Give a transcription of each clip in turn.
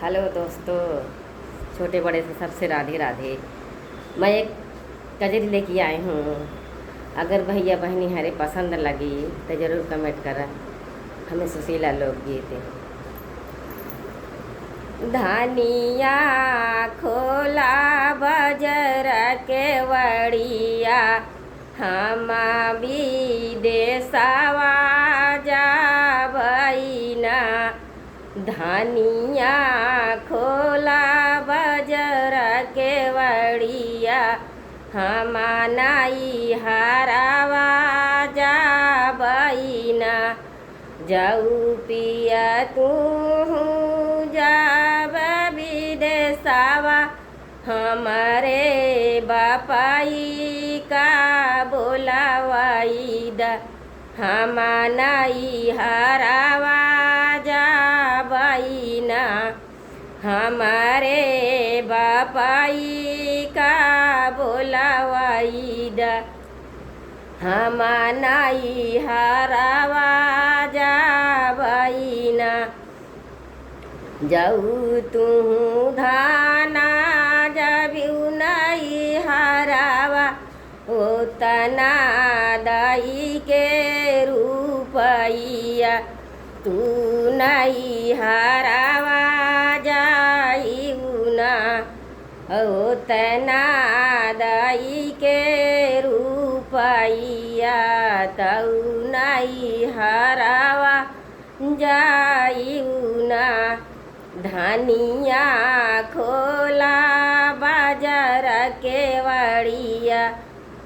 Hello दोस्तों, छोटे बड़े से सबसे राधे राधे। मैं एक कजरी लेके आई हूँ। अगर भैया बहनी हरे पसंद लगी तो ज़रूर कमेंट करा। हमें सुशीला लोकगीत। धनिया खोला बजर के वड़िया, हम विदेशवा जाबईना। धनिया खोला बजर के वड़िया, हम नाई हरावा जाबईना। जाऊ पिया तू जाब विदेशवा, हमारे बापाई का बोलावाई दा। हम नाई हरावा जाबईना, हमारे बापाई का बोलावाई दा। हम नाई हरावा जाबईना। जाऊ तू धाना जबिउ नाई हरावा, ओतना दाई के रूपैया। तू नाई हरावा जाइउ ना, ओतना दाई के रूपैया। तऊ नाई हरावा जाइउ ना। धनिया खोला बाजार के वड़िया,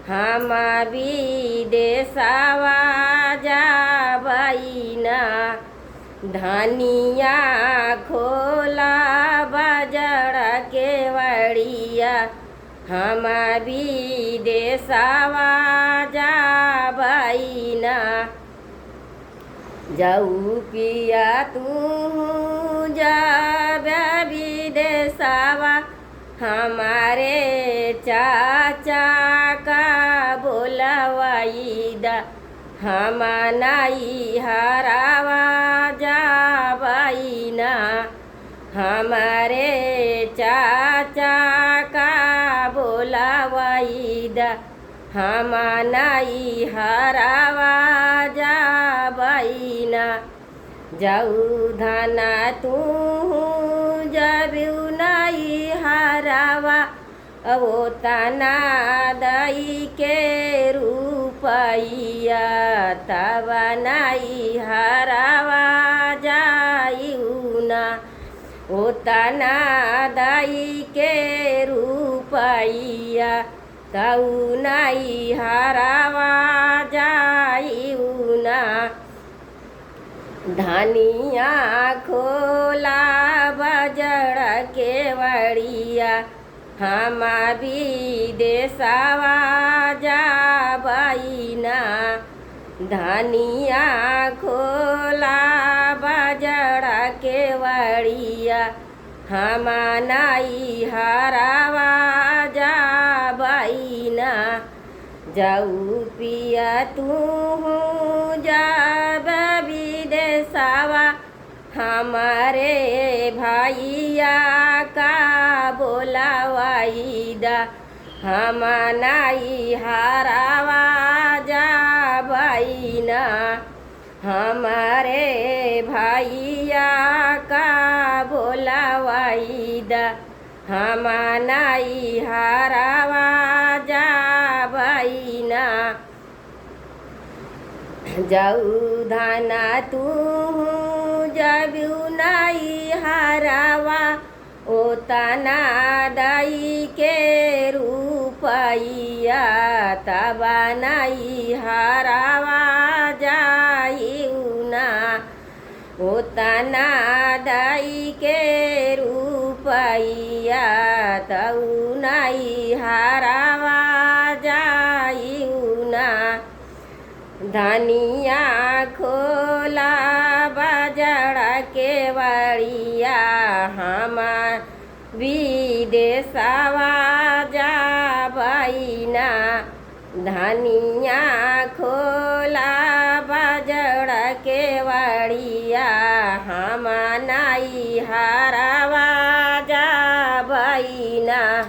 हम विदेशवा जाबईना। धनिया खोला बाजार के वड़िया, हम विदेशवा जाबईना। जाऊ पिया तू जाब विदेशवा, हमारे चाचा का बोलावाई दा। हम नाई हरावा जाबईना, हमारे चाचा का बोलावाई दा। हम नाई हरावा जाबईना। जाऊ धना तू जबिउ नाई हरावा, वो तना दाई के रूपैया। तब नाई हरावा जाइउ ना, वो तना दाई के रूपैया। तऊ नाई हरावा जाइउ ना। धनिया खोला बजर के वड़िया, हम विदेशवा जाबईना। धनिया खोला बजर के वड़िया, हम नाई हरावा जाबईना। जाऊ पिया तू जाब विदेशवा, हमारे भैया का बोलावाई दा। हम नाई हरावा जाबईना, हमारे भैया का बोलावाई दा। हम नाई हरावा जाबईना। जाऊ धना तू जबिउ नाई हरावा, ओतना दाई के रूपैया। तब नाई हरावा जाइउ ना, ओतना दाई के रूपैया। तऊ नाई हरावा जाइउ ना। धनिया खोला बाजार के वड़िया, हम विदेशवा जाबईना। धनिया खोला बाजार के वड़िया, हम नाई हरावा जाई ना।